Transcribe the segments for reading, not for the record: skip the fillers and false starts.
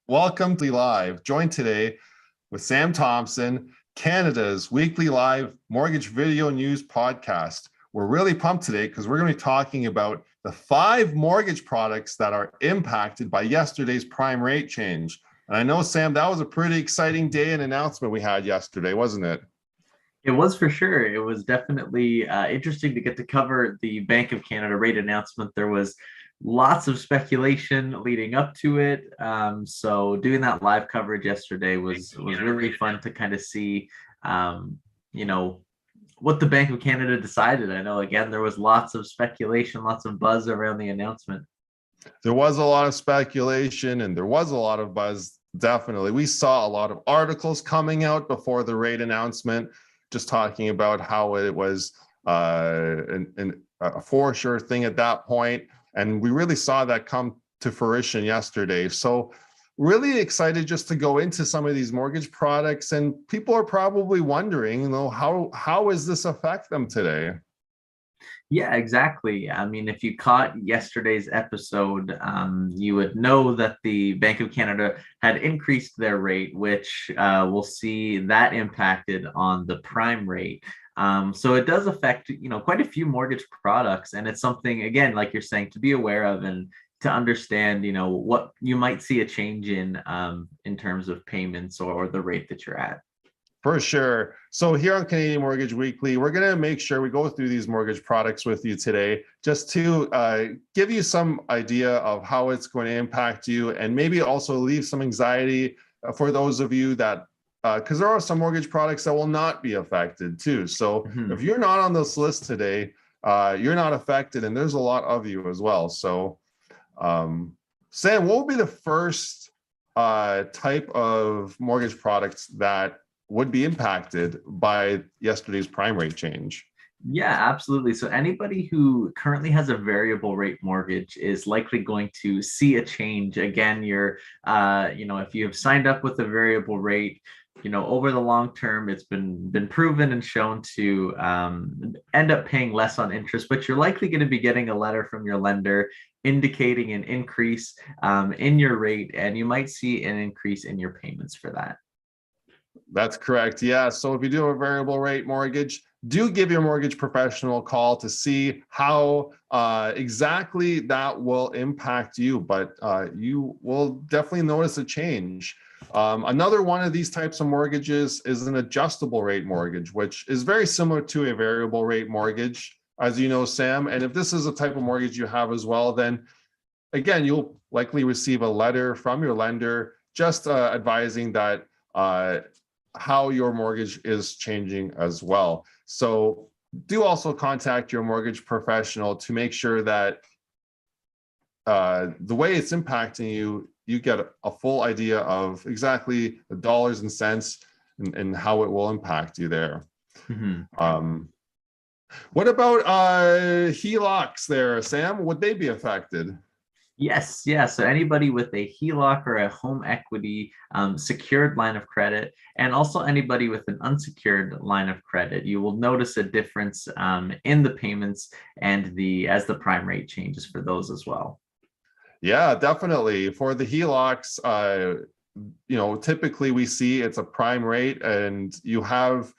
Welcome to Live. Joined today with Sam Thompson, Canada's weekly live mortgage video news podcast. We're really pumped today because we're going to be talking about the 5 mortgage products that are impacted by yesterday's prime rate change. And I know, Sam, that was a pretty exciting day and announcement we had yesterday, wasn't it? It was for sure. It was definitely interesting to get to cover the Bank of Canada rate announcement. There was lots of speculation leading up to it. So doing that live coverage yesterday was really fun to kind of see, you know, what the Bank of Canada decided. I know, again, there was lots of speculation, lots of buzz around the announcement. There was a lot of speculation and there was a lot of buzz. Definitely. We saw a lot of articles coming out before the rate announcement, just talking about how it was a for sure thing at that point. And we really saw that come to fruition yesterday. So really excited just to go into some of these mortgage products. And people are probably wondering, how does this affect them today? Yeah, exactly. I mean, if you caught yesterday's episode, you would know that the Bank of Canada had increased their rate, which we'll see that impacted on the prime rate. So it does affect, quite a few mortgage products, and it's something, again, like you're saying, to be aware of and to understand, what you might see a change in terms of payments or the rate that you're at. For sure. So here on Canadian Mortgage Weekly, we're going to make sure we go through these mortgage products with you today, just to give you some idea of how it's going to impact you, and maybe also leave some anxiety for those of you that, because there are some mortgage products that will not be affected too. So if you're not on this list today, you're not affected, and there's a lot of you as well. So Sam, what will be the first type of mortgage products that would be impacted by yesterday's prime rate change? Yeah, absolutely. So anybody who currently has a variable rate mortgage is likely going to see a change. Again, if you have signed up with a variable rate, over the long term, it's been proven and shown to end up paying less on interest, but you're likely going to be getting a letter from your lender indicating an increase in your rate, and you might see an increase in your payments for that. That's correct. Yeah. So if you do a variable rate mortgage, do give your mortgage professional a call to see how exactly that will impact you. But you will definitely notice a change. Another one of these types of mortgages is an adjustable rate mortgage, which is very similar to a variable rate mortgage, as you know, Sam. And if this is a type of mortgage you have as well, then again, you'll likely receive a letter from your lender just advising that how your mortgage is changing as well. So do also contact your mortgage professional to make sure that the way it's impacting you, you get a full idea of exactly the dollars and cents and how it will impact you there. What about HELOCs there, Sam? Would they be affected? Yes, yeah. So anybody with a HELOC or a home equity secured line of credit, and also anybody with an unsecured line of credit, you will notice a difference in the payments and as the prime rate changes for those as well. Yeah, definitely. For the HELOCs, typically we see it's a prime rate, and you have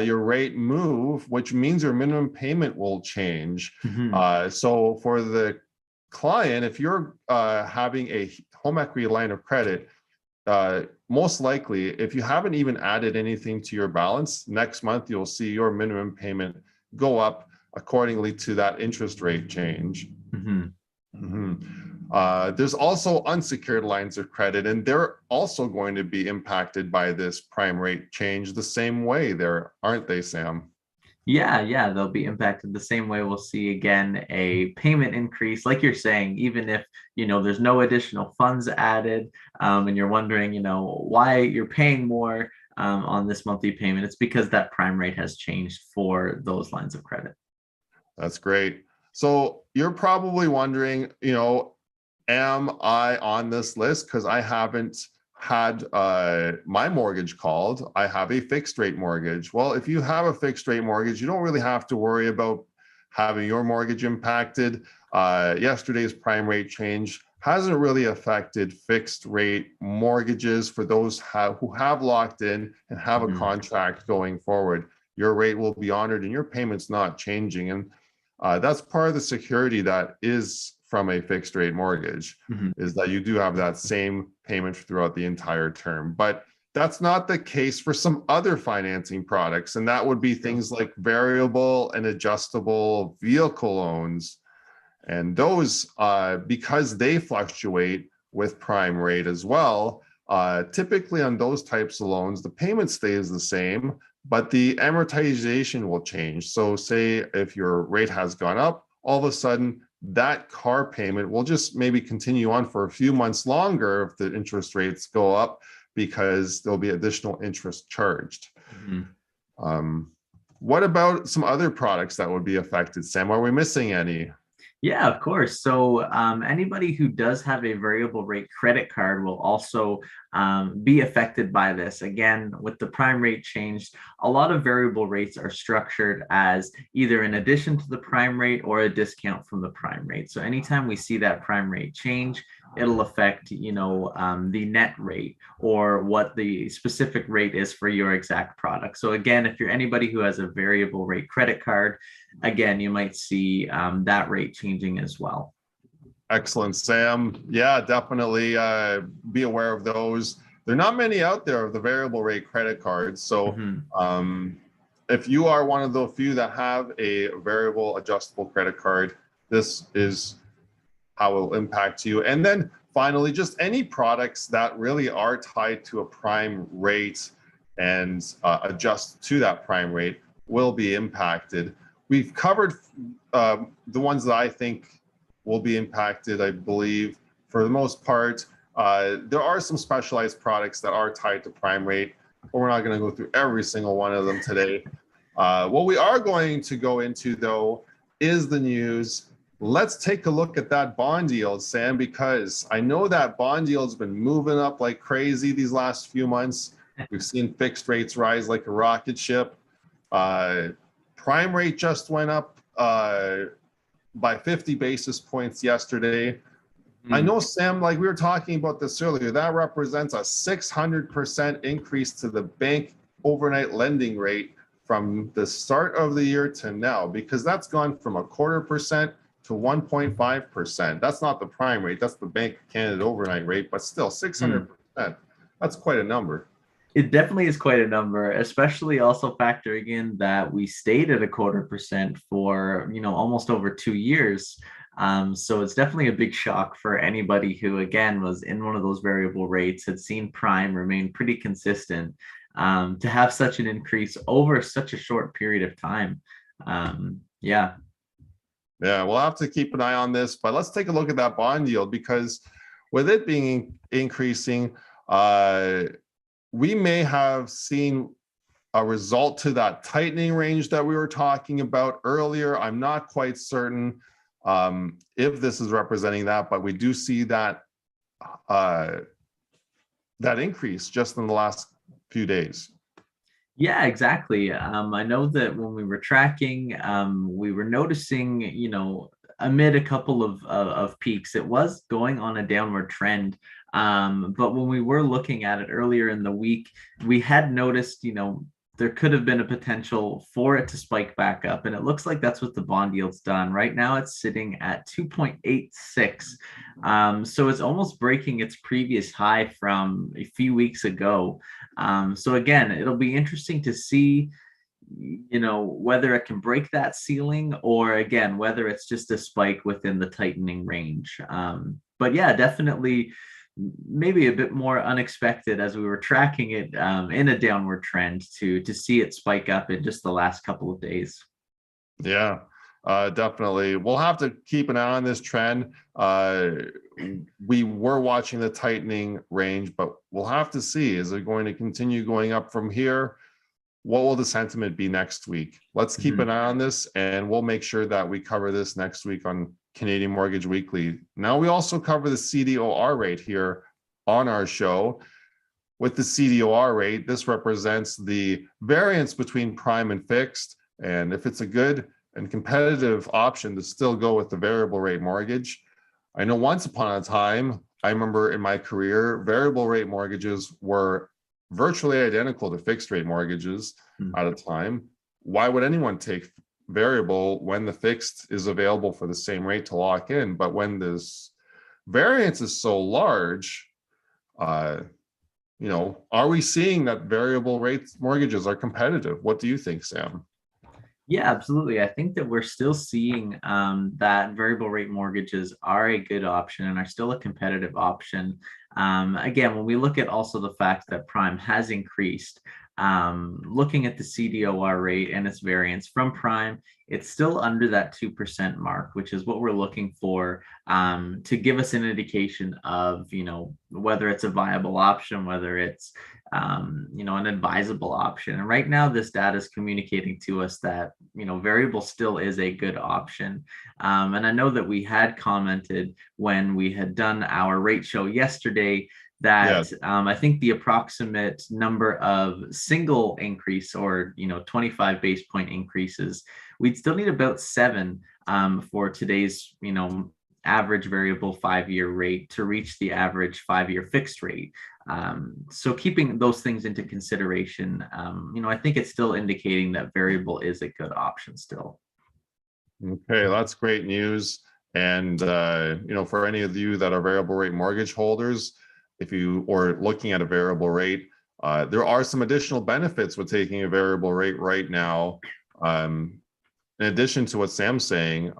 your rate move, which means your minimum payment will change. So for the client, if you're having a home equity line of credit, most likely, if you haven't even added anything to your balance, next month you'll see your minimum payment go up accordingly to that interest rate change. There's also unsecured lines of credit, and they're also going to be impacted by this prime rate change the same way there, aren't they, Sam? Yeah, they'll be impacted the same way. We'll see again a payment increase, like you're saying, even if there's no additional funds added, and you're wondering, why you're paying more on this monthly payment. It's because that prime rate has changed for those lines of credit. That's great. So you're probably wondering, am I on this list? Because I haven't had my mortgage called. I have a fixed rate mortgage. Well, if you have a fixed rate mortgage, you don't really have to worry about having your mortgage impacted. Yesterday's prime rate change hasn't really affected fixed rate mortgages for those who have locked in and have a contract going forward. Your rate will be honored and your payment's not changing. And that's part of the security that is from a fixed rate mortgage, is that you do have that same payment throughout the entire term. But that's not the case for some other financing products. And that would be things like variable and adjustable vehicle loans. And those, because they fluctuate with prime rate as well, typically on those types of loans, the payment stays the same, but the amortization will change. So say if your rate has gone up, all of a sudden that car payment will just maybe continue on for a few months longer if the interest rates go up, because there'll be additional interest charged. What about some other products that would be affected, Sam? Are we missing any? Yeah, of course. So anybody who does have a variable rate credit card will also be affected by this. Again, with the prime rate changed, a lot of variable rates are structured as either in addition to the prime rate or a discount from the prime rate. So anytime we see that prime rate change, it'll affect, the net rate or what the specific rate is for your exact product. So again, if you're anybody who has a variable rate credit card, again, you might see that rate changing as well. Excellent, Sam. Yeah, definitely be aware of those. There are not many out there of the variable rate credit cards. So if you are one of the few that have a variable adjustable credit card, this is how it will impact you. And then finally, just any products that really are tied to a prime rate and adjust to that prime rate will be impacted. We've covered the ones that I think will be impacted, I believe, for the most part. There are some specialized products that are tied to prime rate, but we're not going to go through every single one of them today. What we are going to go into, though, is the news. Let's take a look at that bond yield, Sam, because I know that bond yield's been moving up like crazy these last few months. We've seen fixed rates rise like a rocket ship. Prime rate just went up by 50 basis points yesterday. I know, Sam, like we were talking about this earlier, that represents a 600% increase to the bank overnight lending rate from the start of the year to now, because that's gone from 0.25% to 1.5%. That's not the prime rate, that's the Bank of Canada overnight rate, but still 600%. That's quite a number. It definitely is quite a number, especially also factoring in that we stayed at 0.25% for, almost over 2 years. So it's definitely a big shock for anybody who, again, was in one of those variable rates, had seen prime remain pretty consistent, to have such an increase over such a short period of time. Yeah, we'll have to keep an eye on this, but let's take a look at that bond yield, because with it being increasing, we may have seen a result to that tightening range that we were talking about earlier. I'm not quite certain if this is representing that, but we do see that that increase just in the last few days. Yeah, exactly. I know that when we were tracking, we were noticing, amid a couple of peaks, it was going on a downward trend. But when we were looking at it earlier in the week, we had noticed, there could have been a potential for it to spike back up. And it looks like that's what the bond yield's done. Right now, it's sitting at 2.86. So it's almost breaking its previous high from a few weeks ago. So again, it'll be interesting to see, whether it can break that ceiling, or again, whether it's just a spike within the tightening range. But yeah, definitely maybe a bit more unexpected as we were tracking it in a downward trend to see it spike up in just the last couple of days. Yeah, definitely. We'll have to keep an eye on this trend. We were watching the tightening range, but we'll have to see, is it going to continue going up from here? What will the sentiment be next week? Let's keep an eye on this, and we'll make sure that we cover this next week on Canadian Mortgage Weekly. Now, we also cover the CDOR rate here on our show. With the CDOR rate, this represents the variance between prime and fixed, and if it's a good and competitive option to still go with the variable rate mortgage, I know once upon a time, I remember in my career, variable rate mortgages were virtually identical to fixed rate mortgages at a time. Why would anyone take variable when the fixed is available for the same rate to lock in? But when this variance is so large, are we seeing that variable rate mortgages are competitive? What do you think, Sam? Yeah, absolutely. I think that we're still seeing that variable rate mortgages are a good option and are still a competitive option. Again, when we look at also the fact that prime has increased, looking at the CDOR rate and its variance from prime, it's still under that 2% mark, which is what we're looking for to give us an indication of, whether it's a viable option, whether it's, an advisable option. And right now, this data is communicating to us that, variable still is a good option. And I know that we had commented when we had done our rate show yesterday that I think the approximate number of single increase or 25 base point increases, we'd still need about 7 for today's average variable 5-year rate to reach the average 5-year fixed rate. So keeping those things into consideration, I think it's still indicating that variable is a good option still. Okay, that's great news. And for any of you that are variable rate mortgage holders, if you are looking at a variable rate, there are some additional benefits with taking a variable rate right now, in addition to what Sam's saying.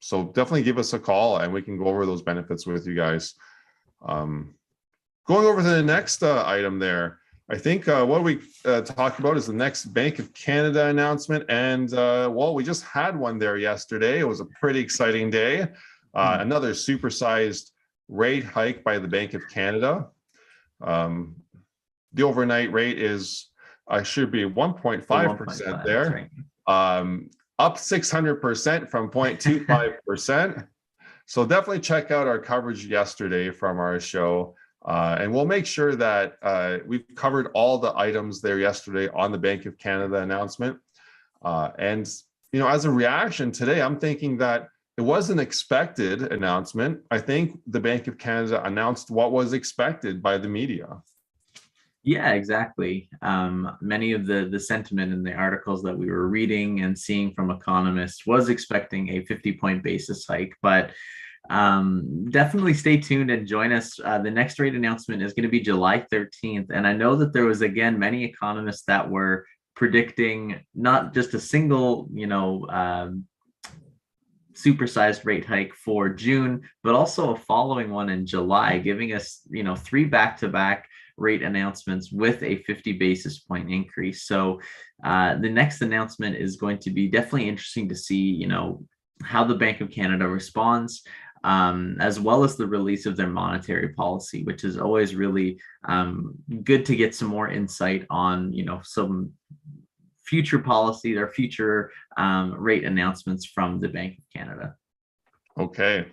So definitely give us a call and we can go over those benefits with you guys. Going over to the next item there, I think what we talked about is the next Bank of Canada announcement. And we just had one there yesterday. It was a pretty exciting day. Another supersized rate hike by the Bank of Canada. The overnight rate is should be 1.5% there, right. Up 600% from 0.25%. So definitely check out our coverage yesterday from our show, and we'll make sure that we've covered all the items there yesterday on the Bank of Canada announcement. And as a reaction today, I'm thinking that it was an expected announcement. I think the Bank of Canada announced what was expected by the media. Yeah, exactly. Many of the sentiment in the articles that we were reading and seeing from economists was expecting a 50-point basis hike, but definitely stay tuned and join us. The next rate announcement is going to be July 13th. And I know that there was, again, many economists that were predicting not just a single, supersized rate hike for June, but also a following one in July, giving us, 3 back-to-back rate announcements with a 50 basis point increase. So the next announcement is going to be definitely interesting to see, how the Bank of Canada responds, as well as the release of their monetary policy, which is always really good to get some more insight on, some future policy or future rate announcements from the Bank of Canada. Okay.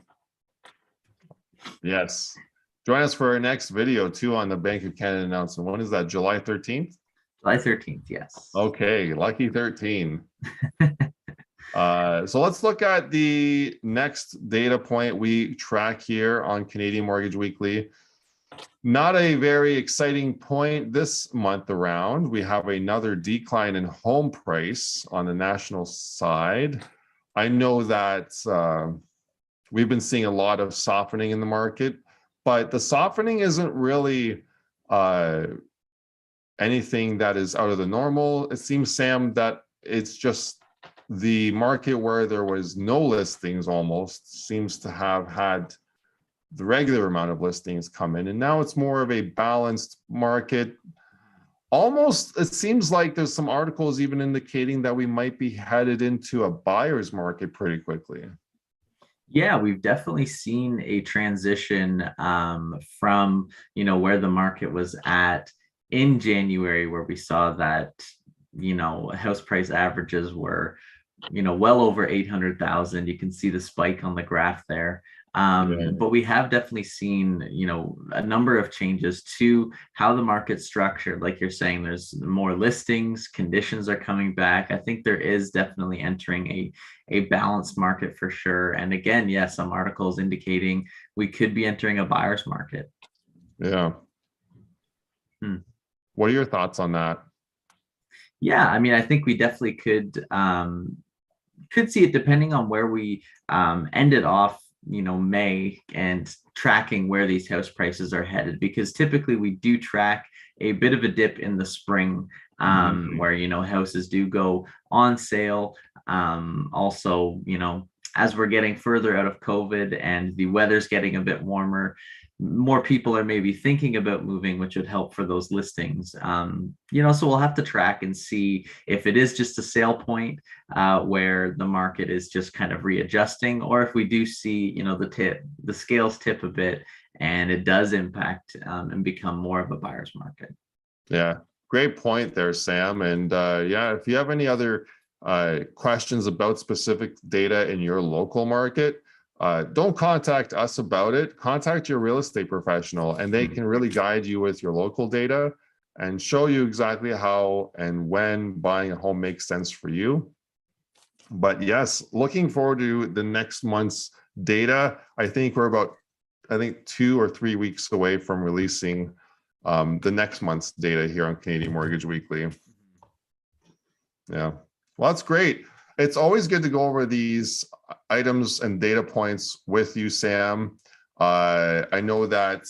Yes. Join us for our next video too on the Bank of Canada announcement. When is that? July 13th? July 13th, yes. Okay, lucky 13. So let's look at the next data point we track here on Canadian Mortgage Weekly. Not a very exciting point this month around. We have another decline in home price on the national side. I know that we've been seeing a lot of softening in the market, but the softening isn't really anything that is out of the normal. It seems, Sam, that it's just the market where there was no listings almost seems to have had the regular amount of listings come in, and now it's more of a balanced market. Almost, it seems like there's some articles even indicating that we might be headed into a buyer's market pretty quickly. Yeah, we've definitely seen a transition from, where the market was at in January, where we saw that, house price averages were, well over 800,000. You can see the spike on the graph there. But we have definitely seen, a number of changes to how the market's structured. Like you're saying, there's more listings, conditions are coming back. I think there is definitely entering a balanced market for sure. And again, yes, some articles indicating we could be entering a buyer's market. Yeah. What are your thoughts on that? Yeah, I mean, I think we definitely could see it depending on where we ended off, May, and tracking where these house prices are headed, because typically we do track a bit of a dip in the spring, where houses do go on sale. Also, as we're getting further out of COVID and the weather's getting a bit warmer, more people are maybe thinking about moving, which would help for those listings. So we'll have to track and see if it is just a sale point where the market is just kind of readjusting, or if we do see, the scales tip a bit and it does impact and become more of a buyer's market. Yeah, great point there, Sam. And if you have any other questions about specific data in your local market, don't contact us about it. Contact your real estate professional, and they can really guide you with your local data and show you exactly how and when buying a home makes sense for you. But yes, looking forward to the next month's data. I think we're about 2 or 3 weeks away from releasing the next month's data here on Canadian Mortgage Weekly. Yeah, well, that's great. It's always good to go over these items and data points with you, Sam. I know that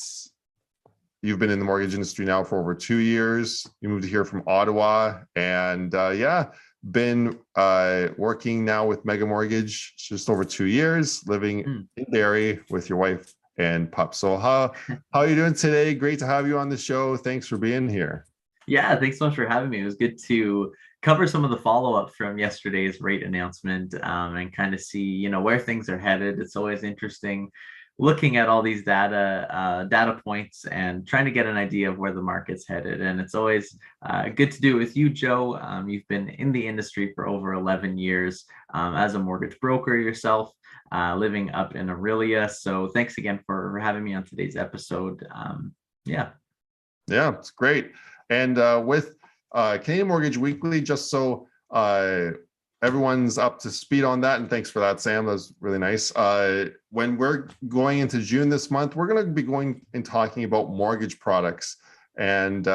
you've been in the mortgage industry now for over 2 years. You moved here from Ottawa, and been working now with Mega Mortgage just over 2 years, living in Barrie with your wife and pup. So how are you doing today? Great to have you on the show. Thanks for being here. Yeah, thanks so much for having me. It was good to cover some of the follow-up from yesterday's rate announcement, and kind of see, where things are headed. It's always interesting looking at all these data points and trying to get an idea of where the market's headed. And it's always good to do it with you, Joe. You've been in the industry for over 11 years as a mortgage broker yourself, living up in Aurelia. So thanks again for having me on today's episode. Yeah, it's great. And with Canadian Mortgage Weekly, just so everyone's up to speed on that, and thanks for that, Sam. That was really nice. When we're going into June this month, we're going to be going and talking about mortgage products. And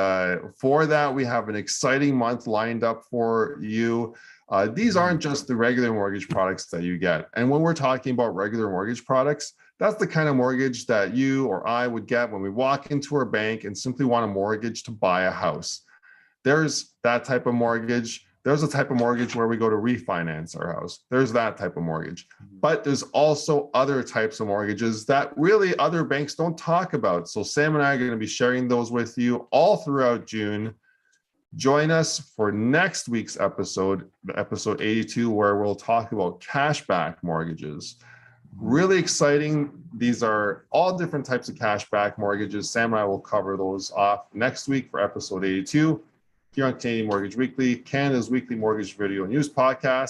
for that, we have an exciting month lined up for you. These aren't just the regular mortgage products that you get. And when we're talking about regular mortgage products, that's the kind of mortgage that you or I would get when we walk into our bank and simply want a mortgage to buy a house. There's that type of mortgage. There's a type of mortgage where we go to refinance our house. There's that type of mortgage. But there's also other types of mortgages that really other banks don't talk about. So Sam and I are going to be sharing those with you all throughout June. Join us for next week's episode 82, where we'll talk about cashback mortgages. Really exciting. These are all different types of cashback mortgages. Sam and I will cover those off next week for episode 82 here on Canadian Mortgage Weekly, Canada's weekly mortgage video news podcast.